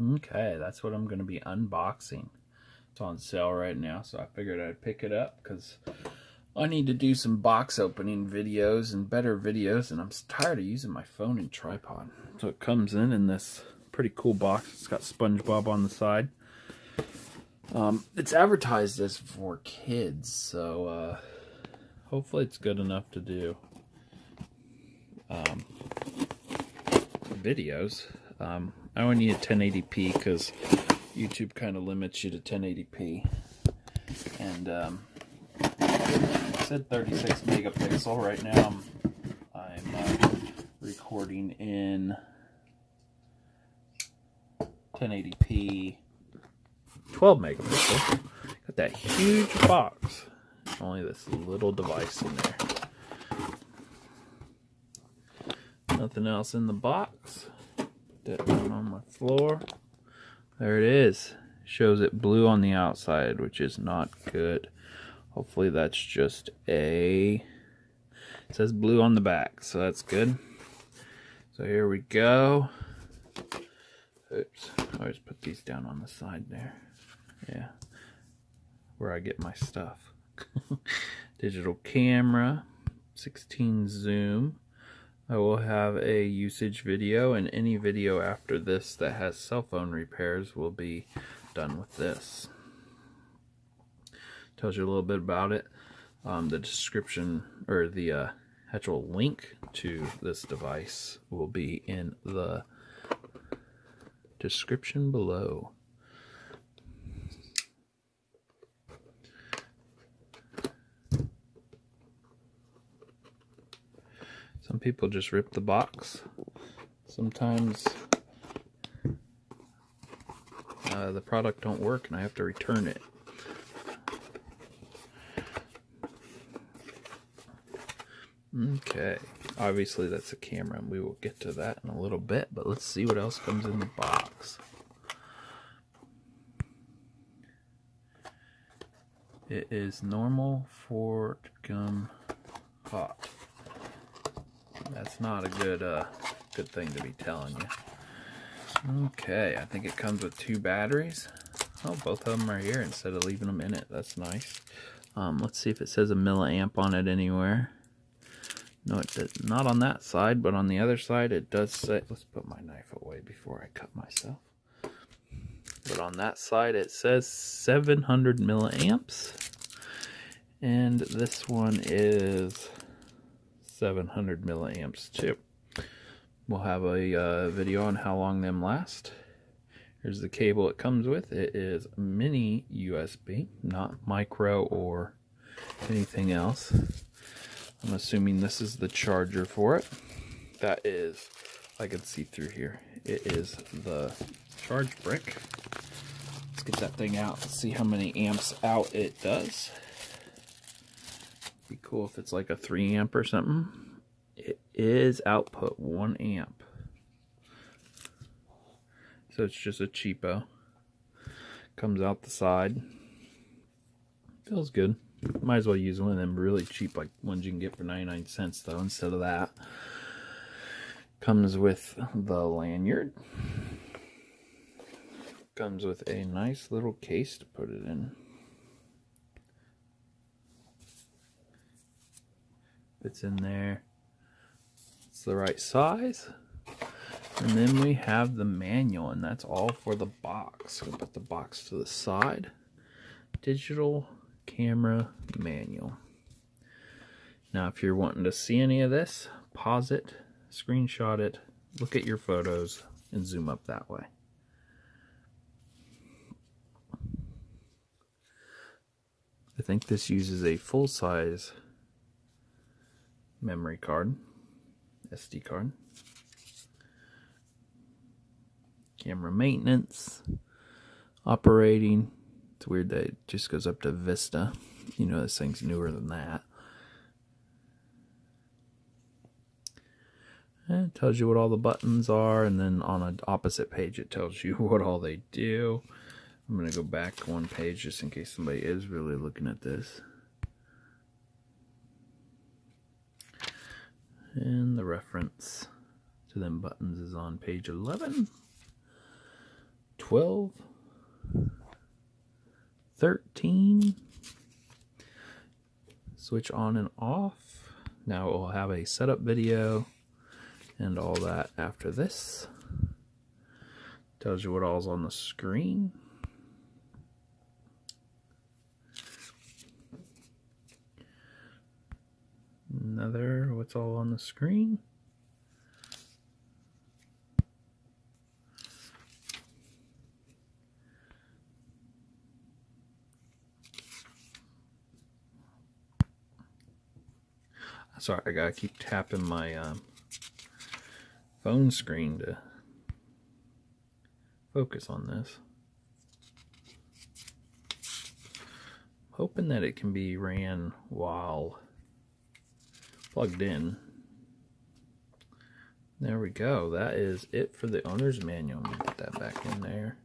Okay, that's what I'm going to be unboxing. It's on sale right now, so I figured I'd pick it up because I need to do some box opening videos and better videos, and I'm tired of using my phone and tripod. So it comes in this pretty cool box. It's got SpongeBob on the side. It's advertised as for kids, so hopefully it's good enough to do videos. I only need a 1080p because YouTube kind of limits you to 1080p. And it said 36 megapixel. Right now I'm recording in 1080p 12 megapixel. Got that huge box. Only this little device in there. Nothing else in the box. Put that down on my floor. There it is. Shows it blue on the outside, which is not good. Hopefully that's just it says blue on the back, so that's good. So here we go. Oops, I always put these down on the side there. Yeah, where I get my stuff. Digital camera, 16 zoom. I will have a usage video, and any video after this that has cell phone repairs will be done with this. Tells you a little bit about it. The description, or the actual link to this device will be in the description below. Some people just rip the box. Sometimes the product don't work and I have to return it. Okay, obviously that's a camera and we will get to that in a little bit, but let's see what else comes in the box. It is normal for to come hot. That's not a good thing to be telling you. Okay, I think it comes with 2 batteries. Oh, both of them are here instead of leaving them in it. That's nice. Let's see if it says a milliamp on it anywhere. No, it does not on that side, but on the other side it does say, let's put my knife away before I cut myself. But on that side it says 700 milliamps. And this one is 700 milliamps too. We'll have a video on how long them last. Here's the cable it comes with. It is mini USB, not micro or anything else. I'm assuming this is the charger for it. That is, I can see through here. It is the charge brick. Let's get that thing out and see how many amps out it does. Be cool if it's like a 3 amp or something. It is output 1 amp. So it's just a cheapo. Comes out the side. Feels good. Might as well use one of them really cheap like ones you can get for 99 cents though instead of that. Comes with the lanyard. Comes with a nice little case to put it in. Fits in there. It's the right size. And then we have the manual, and that's all for the box. We'll put the box to the side. Digital camera manual. Now if you're wanting to see any of this, pause it, screenshot it, look at your photos, and zoom up that way. I think this uses a full-size memory card, SD card. Camera maintenance, operating. It's weird that it just goes up to Vista. You know, this thing's newer than that. And it tells you what all the buttons are, and then on an opposite page it tells you what all they do. I'm going to go back 1 page just in case somebody is really looking at this. And the reference to them buttons is on page 11. 12, 13, switch on and off. Now we'll have a setup video and all that after this. Tells you what all's on the screen. Another, what's all on the screen. Sorry, I gotta keep tapping my phone screen to focus on this. Hoping that it can be ran while plugged in. There we go. That is it for the owner's manual. I'm gonna put that back in there.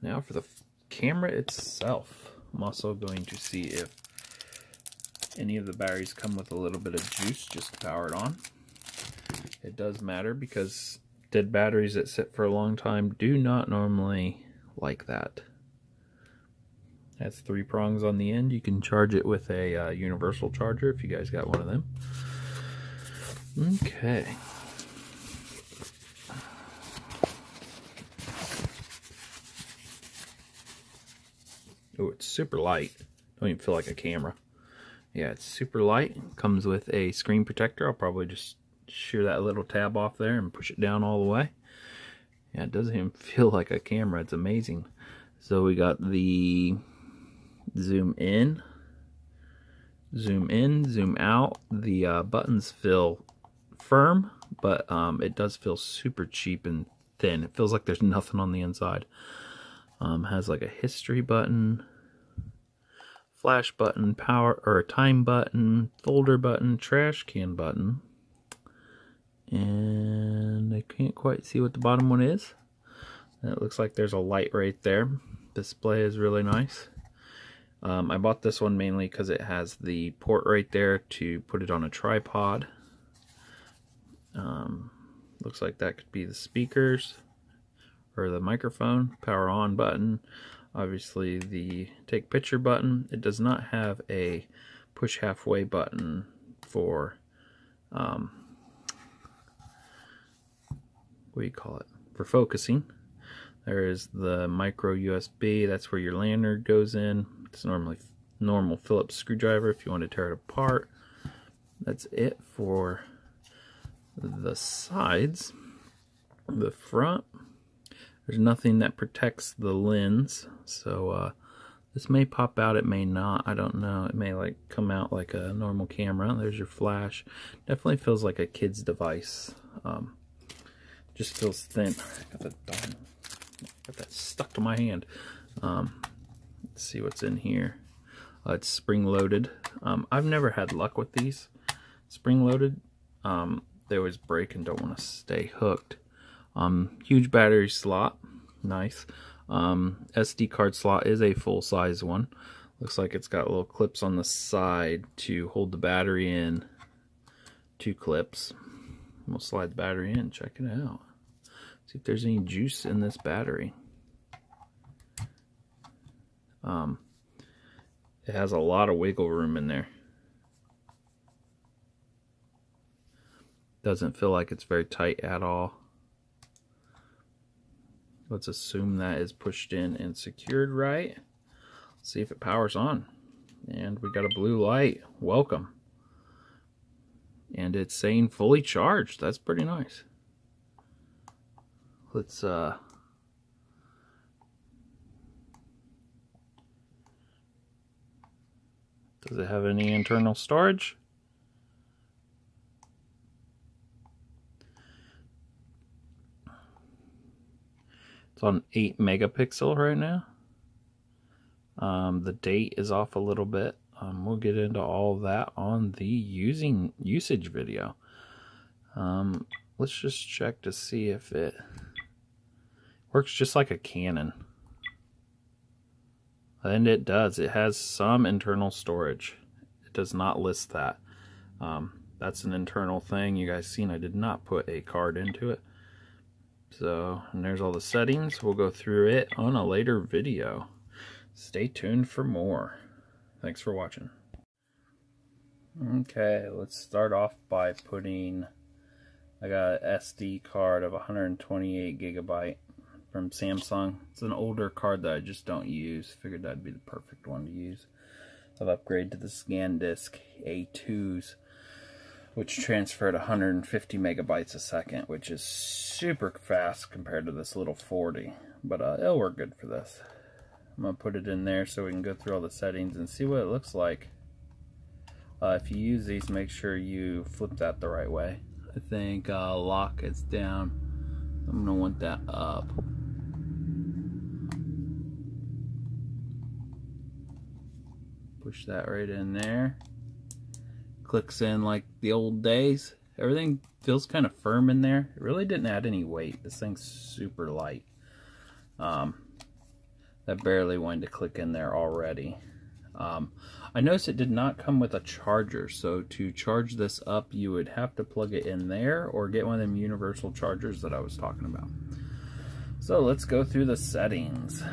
Now for the camera itself, I'm also going to see if any of the batteries come with a little bit of juice just to power it on. It does matter because dead batteries that sit for a long time do not normally like that. It has 3 prongs on the end. You can charge it with a universal charger if you guys got one of them. Okay. Oh, it's super light. Don't even feel like a camera. Yeah, it's super light. Comes with a screen protector. I'll probably just shear that little tab off there and push it down all the way. Yeah, it doesn't even feel like a camera. It's amazing. So we got the zoom in, zoom out. The buttons feel firm, but it does feel super cheap and thin. It feels like there's nothing on the inside. Has like a history button, flash button, power or time button, folder button, trash can button, and I can't quite see what the bottom one is. It looks like there's a light right there. Display is really nice. I bought this one mainly because it has the port right there to put it on a tripod. Looks like that could be the speakers or the microphone. Power on button. Obviously the take picture button. It does not have a push halfway button for what do you call it, for focusing. There is the micro USB. That's where your lanyard goes in. It's normally normal Phillips screwdriver if you want to tear it apart. That's it for the sides. The front, there's nothing that protects the lens, so this may pop out, it may not, I don't know. It may like come out like a normal camera. There's your flash. Definitely feels like a kid's device. Just feels thin. Got that stuck to my hand. Let's see what's in here. It's spring loaded. I've never had luck with these spring loaded. They always break and don't want to stay hooked. Huge battery slot, nice. SD card slot is a full size one. Looks like it's got little clips on the side to hold the battery in. 2 clips. We'll slide the battery in, check it out. See if there's any juice in this battery. It has a lot of wiggle room in there. Doesn't feel like it's very tight at all. Let's assume that is pushed in and secured right. Let's see if it powers on. And we got a blue light. Welcome. And it's saying fully charged. That's pretty nice. Let's does it have any internal storage? It's on 8 megapixel right now. The date is off a little bit. We'll get into all of that on the usage video. Let's just check to see if it works just like a Canon. And it does. It has some internal storage. It does not list that. That's an internal thing. You guys seen I did not put a card into it. So, and there's all the settings. We'll go through it on a later video. Stay tuned for more. Thanks for watching. Okay, let's start off by putting, I got an SD card of 128 gigabyte from Samsung. It's an older card that I just don't use. Figured that'd be the perfect one to use. I've upgraded to the SanDisk A2s, which transferred 150 megabytes a second, which is super fast compared to this little 40. But it'll work good for this. I'm going to put it in there so we can go through all the settings and see what it looks like. If you use these, make sure you flip that the right way. I think lock is down. I'm going to want that up. Push that right in there. Clicks in like the old days. Everything feels kind of firm in there. It really didn't add any weight. This thing's super light. That barely wanted to click in there already. I noticed it did not come with a charger, so to charge this up you would have to plug it in there or get one of them universal chargers that I was talking about. So let's go through the settings.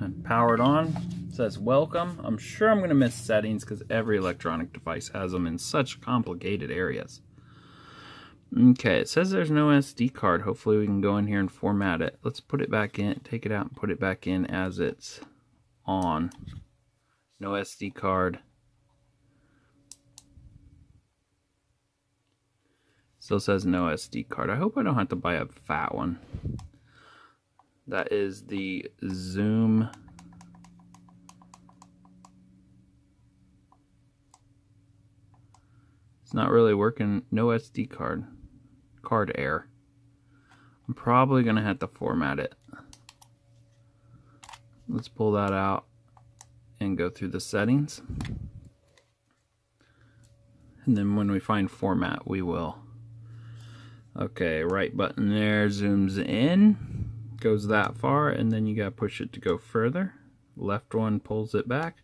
And power it on. It says welcome. I'm sure I'm going to miss settings because every electronic device has them in such complicated areas. Okay, it says there's no SD card. Hopefully we can go in here and format it. Let's put it back in, take it out and put it back in as it's on. No SD card. Still says no SD card. I hope I don't have to buy a fat one. That is the Zoom. It's not really working. No SD card. Card error. I'm probably going to have to format it. Let's pull that out and go through the settings. And then when we find format, we will. Okay, right button there zooms in. Goes that far, and then you got to push it to go further. Left one pulls it back.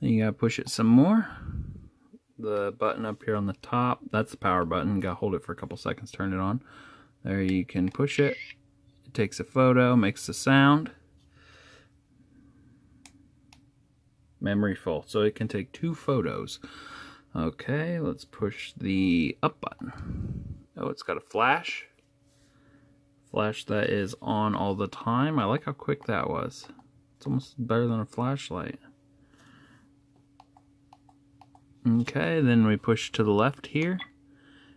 Then you got to push it some more. The button up here on the top, that's the power button. You gotta hold it for a couple seconds, turn it on. There you can push it. It takes a photo, makes a sound. Memory full, so it can take 2 photos. Okay, let's push the up button. Oh, it's got a flash. Flash that is on all the time. I like how quick that was. It's almost better than a flashlight. Okay, then we push to the left here.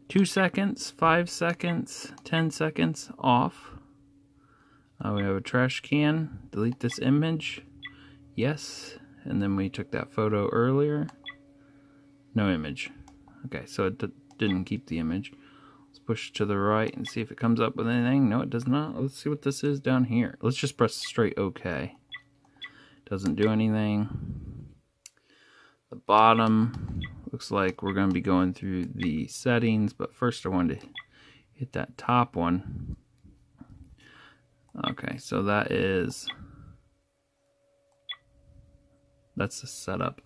2 seconds, 5 seconds, 10 seconds, off. We have a trash can. Delete this image. Yes. And then we took that photo earlier. No image. Okay, so it didn't keep the image. Let's push to the right and see if it comes up with anything. No, it does not. Let's see what this is down here. Let's just press straight OK. Doesn't do anything. The bottom looks like we're going to be going through the settings, but first I wanted to hit that top one. Okay, so that's the setup.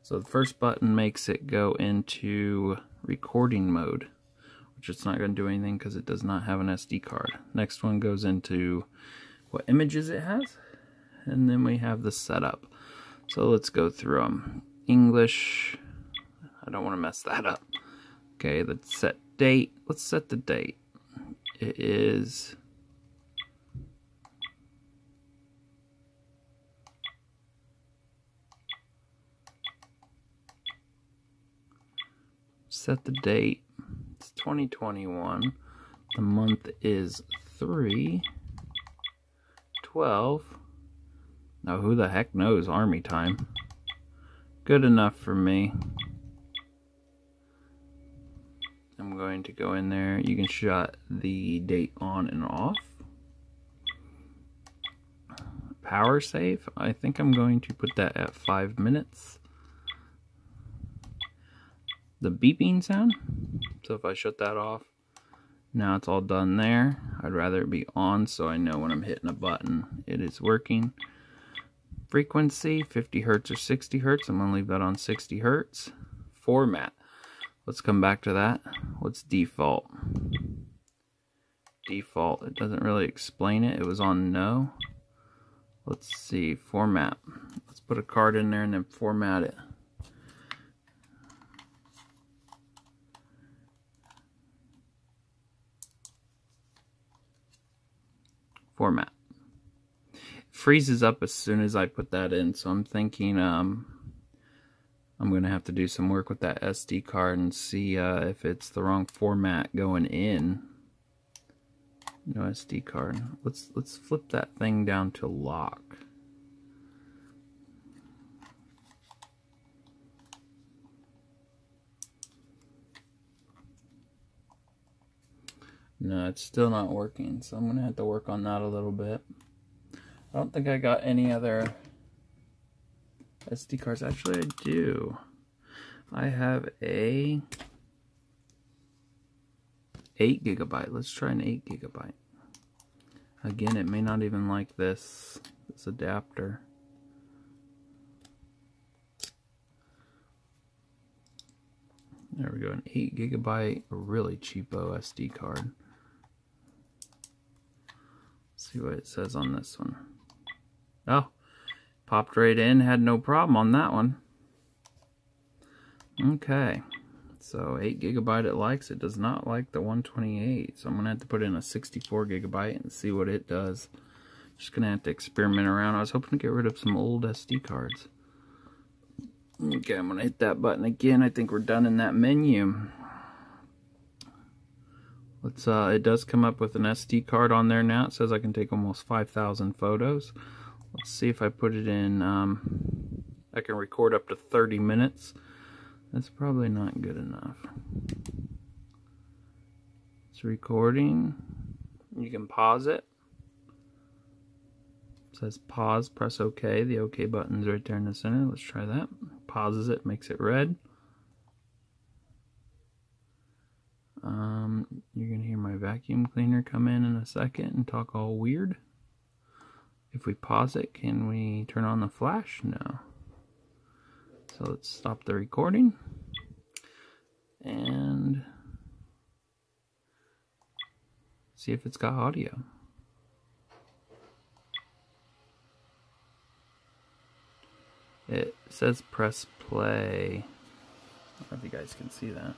So the first button makes it go into recording mode, which it's not going to do anything because it does not have an SD card. Next one goes into what images it has, and then we have the setup. So let's go through them. English, I don't want to mess that up. Okay, let's set date. Let's set the date. It is set the date. It's 2021. The month is 3/12. Now who the heck knows army time? Good enough for me. I'm going to go in there. You can shut the date on and off. Power save. I think I'm going to put that at 5 minutes. The beeping sound. So if I shut that off, now it's all done there. I'd rather it be on so I know when I'm hitting a button it is working. Frequency, 50 hertz or 60 hertz. I'm going to leave that on 60 hertz. Format. Let's come back to that. What's default? default. It doesn't really explain it. It was on no. Let's see, format. Let's put a card in there and then format it. Format. It freezes up as soon as I put that in, so I'm thinking I'm going to have to do some work with that SD card and see if it's the wrong format going in. No SD card. Let's flip that thing down to lock. No, it's still not working, so I'm gonna have to work on that a little bit. I don't think I got any other SD cards. Actually, I do. I have a 8 GB. Let's try an 8 GB. Again, it may not even like this adapter. There we go, an 8 GB, a really cheapo SD card. Let's see what it says on this one. Oh, popped right in, had no problem on that one. Okay, so 8 GB it likes. It does not like the 128, so I'm gonna have to put in a 64 GB and see what it does. Just gonna have to experiment around. I was hoping to get rid of some old SD cards. Okay, I'm gonna hit that button again. I think we're done in that menu. Let's it does come up with an SD card on there now. It says I can take almost 5,000 photos. Let's see if I put it in, I can record up to 30 minutes. That's probably not good enough. It's recording. You can pause it. It says pause, press OK. The OK button's right there in the center. Let's try that. Pauses it, makes it red. You're going to hear my vacuum cleaner come in a second and talk all weird. If we pause it, can we turn on the flash? No. So let's stop the recording. And see if it's got audio. It says press play. I don't know if you guys can see that.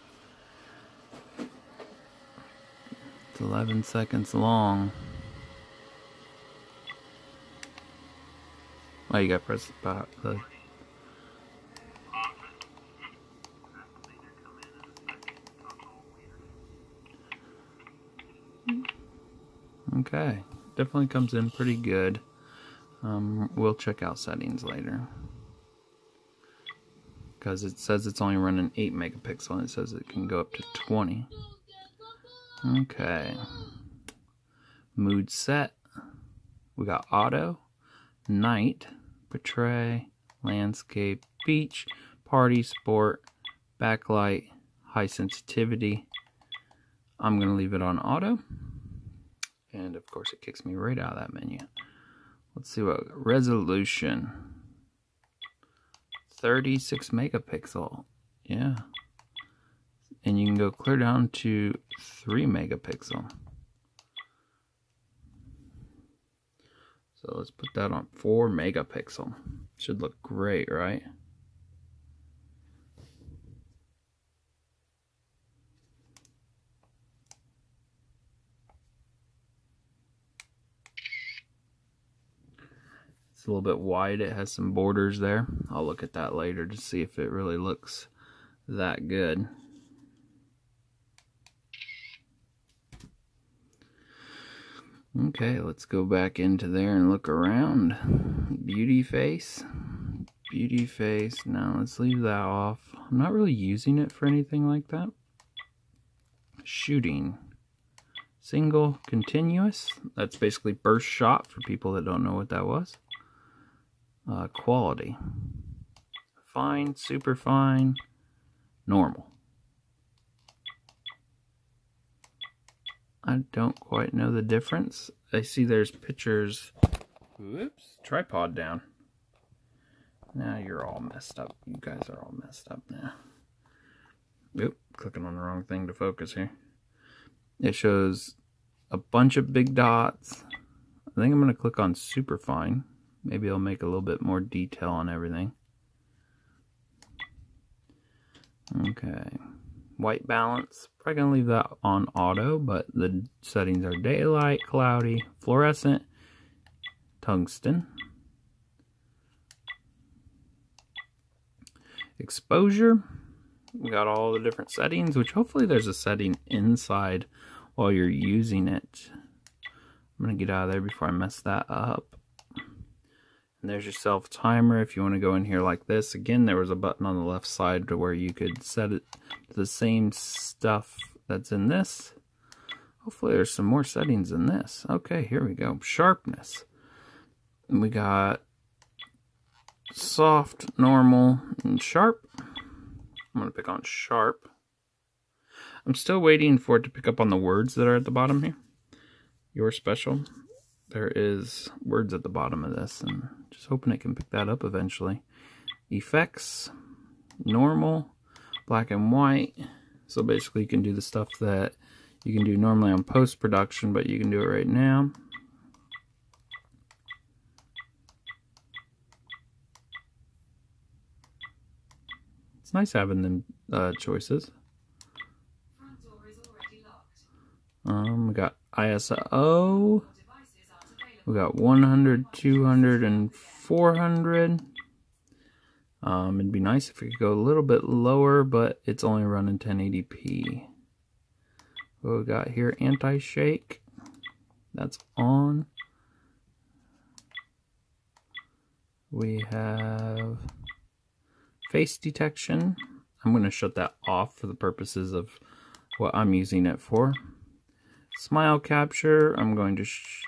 It's 11 seconds long. Oh, you gotta press the okay, definitely comes in pretty good. We'll check out settings later, because it says it's only running 8 megapixel and it says it can go up to 20. Okay, mood set. We got auto, night, portray, landscape, beach, party, sport, backlight, high sensitivity. I'm gonna leave it on auto. And of course it kicks me right out of that menu. Let's see what resolution. 36 megapixel. Yeah. And you can go clear down to 3 megapixel. So let's put that on 4 megapixel. Should look great, right? It's a little bit wide. It has some borders there. I'll look at that later to see if it really looks that good. Okay, let's go back into there and look around. Beauty face. Beauty face. Now let's leave that off. I'm not really using it for anything like that. Shooting. Single, continuous. That's basically burst shot for people that don't know what that was. Quality. Fine, super fine, normal. I don't quite know the difference. I see there's pictures. Whoops, tripod down. Now you're all messed up. You guys are all messed up now. Oop, clicking on the wrong thing to focus here. It shows a bunch of big dots. I think I'm going to click on Superfine. Maybe it'll make a little bit more detail on everything. Okay. White balance. Probably going to leave that on auto, but the settings are daylight, cloudy, fluorescent, tungsten. Exposure. We got all the different settings, which hopefully there's a setting inside while you're using it. I'm going to get out of there before I mess that up. And there's your self timer if you want to go in here like this. Again, there was a button on the left side to where you could set it to the same stuff that's in this. Hopefully there's some more settings in this. Okay, here we go. Sharpness. And we got soft, normal, and sharp. I'm going to pick on sharp. I'm still waiting for it to pick up on the words that are at the bottom here. Your special. There is words at the bottom of this, and just hoping it can pick that up eventually. Effects, normal, black and white. So basically you can do the stuff that you can do normally on post-production, but you can do it right now. It's nice having them choices. We got ISO. We got 100, 200, and 400. It'd be nice if it could go a little bit lower, but it's only running 1080p. What we got here? Anti-shake. That's on. We have face detection. I'm going to shut that off for the purposes of what I'm using it for. Smile capture, I'm going to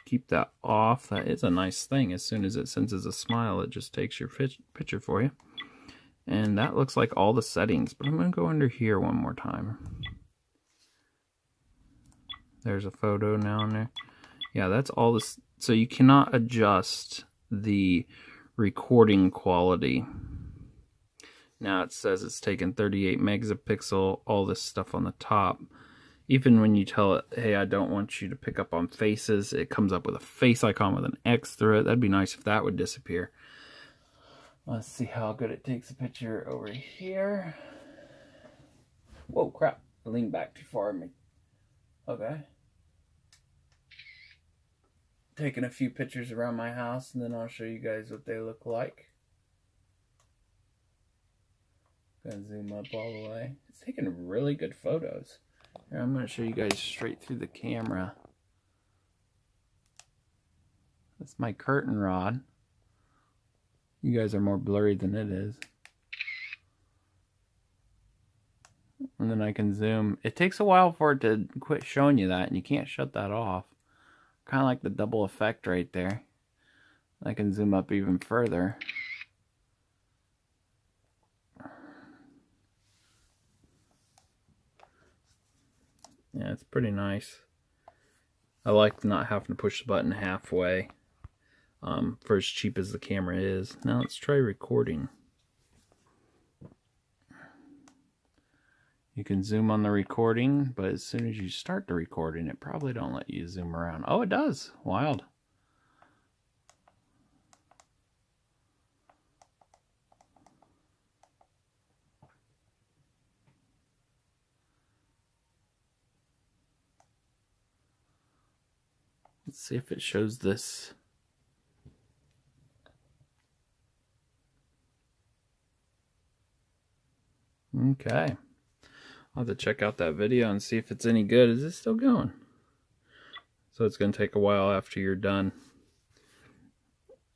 keep that off. That is a nice thing. As soon as it senses a smile, it just takes your picture for you. And that looks like all the settings, but I'm going to go under here one more time. There's a photo now in there. Yeah, that's all this. So you cannot adjust the recording quality. Now it says it's taken 38 megapixel, all this stuff on the top. Even when you tell it, hey, I don't want you to pick up on faces, it comes up with a face icon with an X through it. That'd be nice if that would disappear. Let's see how good it takes a picture over here. Whoa, crap. I leaned back too far. Okay. Taking a few pictures around my house, and then I'll show you guys what they look like. Gonna zoom up all the way. It's taking really good photos. Here, I'm going to show you guys straight through the camera. That's my curtain rod. You guys are more blurry than it is. And then I can zoom. It takes a while for it to quit showing you that, and you can't shut that off. Kind of like the double effect right there. I can zoom up even further. Yeah, it's pretty nice. I like not having to push the button halfway for as cheap as the camera is. Now let's try recording. You can zoom on the recording, but as soon as you start the recording, it probably don't let you zoom around. Oh, it does. Wild. Let's see if it shows this. Okay. I'll have to check out that video and see if it's any good. Is it still going? So it's going to take a while after you're done.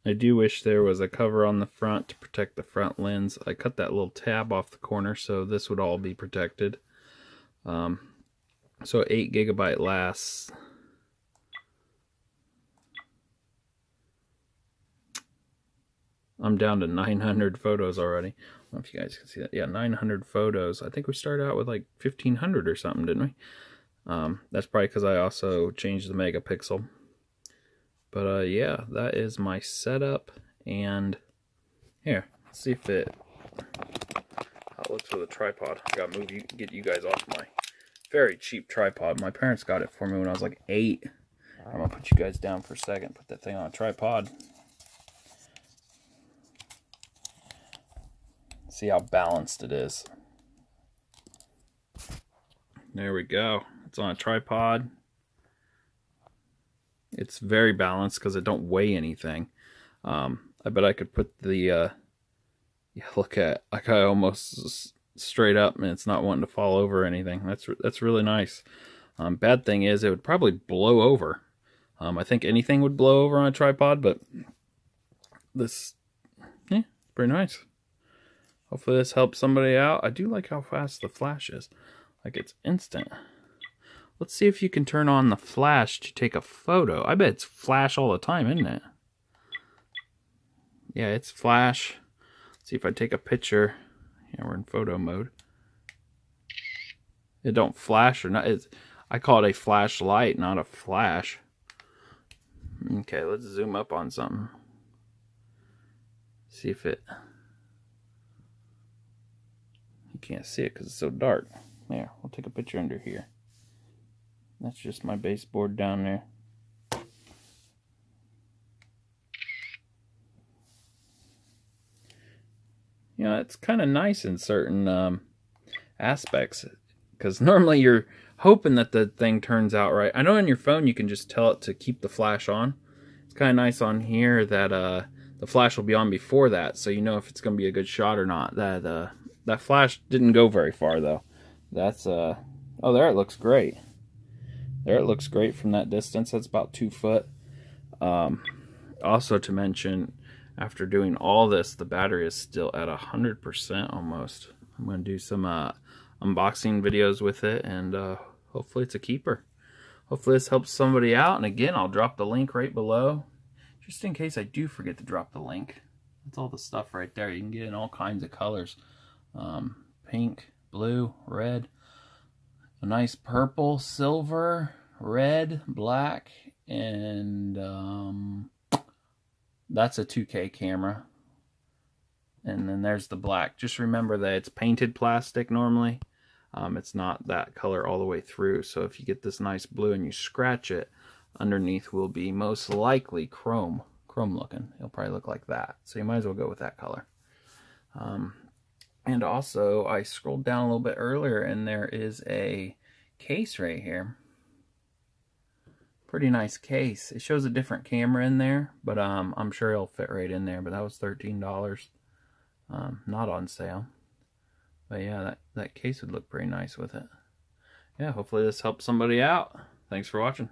I do wish there was a cover on the front to protect the front lens. I cut that little tab off the corner so this would all be protected. So 8 GB lasts. I'm down to 900 photos already. I don't know if you guys can see that. Yeah, 900 photos. I think we started out with like 1,500 or something, didn't we? That's probably because I also changed the megapixel. But yeah, that is my setup. And here, let's see if how it looks with a tripod. I gotta get you guys off my very cheap tripod. My parents got it for me when I was like 8. I'm going to put you guys down for a second, put that thing on a tripod. See how balanced it is. There we go. It's on a tripod. It's very balanced because it don't weigh anything. I bet I could put the, yeah, look at, like I almost straight up and it's not wanting to fall over or anything. That's really nice. Bad thing is it would probably blow over. I think anything would blow over on a tripod, but this, yeah, pretty nice. Hopefully this helps somebody out. I do like how fast the flash is. Like it's instant. Let's see if you can turn on the flash to take a photo. I bet it's flash all the time, isn't it? Yeah, it's flash. Let's see if I take a picture. Yeah, we're in photo mode. It don't flash or not. I call it a flashlight, not a flash. Okay, let's zoom up on something. See if it... You can't see it because it's so dark. There, we'll take a picture under here. That's just my baseboard down there. You know, it's kind of nice in certain aspects, because normally you're hoping that the thing turns out right. I know on your phone you can just tell it to keep the flash on. It's kind of nice on here that the flash will be on before that, so you know if it's going to be a good shot or not. That flash didn't go very far though. That's oh, there it looks great. There it looks great from that distance. That's about 2 foot. Also to mention, after doing all this, the battery is still at 100% almost. I'm going to do some unboxing videos with it, and hopefully it's a keeper. Hopefully this helps somebody out. And again, I'll drop the link right below, just in case I do forget to drop the link. That's all the stuff right there. You can get in all kinds of colors. Pink, blue, red, a nice purple, silver, red, black, and that's a 2K camera. And then there's the black. Just remember that it's painted plastic normally. It's not that color all the way through. So if you get this nice blue and you scratch it, underneath will be most likely chrome looking. It'll probably look like that. So you might as well go with that color. And also, I scrolled down a little bit earlier, and there is a case right here. Pretty nice case. It shows a different camera in there, but I'm sure it'll fit right in there. But that was $13, not on sale. But yeah, that case would look pretty nice with it. Yeah, hopefully this helps somebody out. Thanks for watching.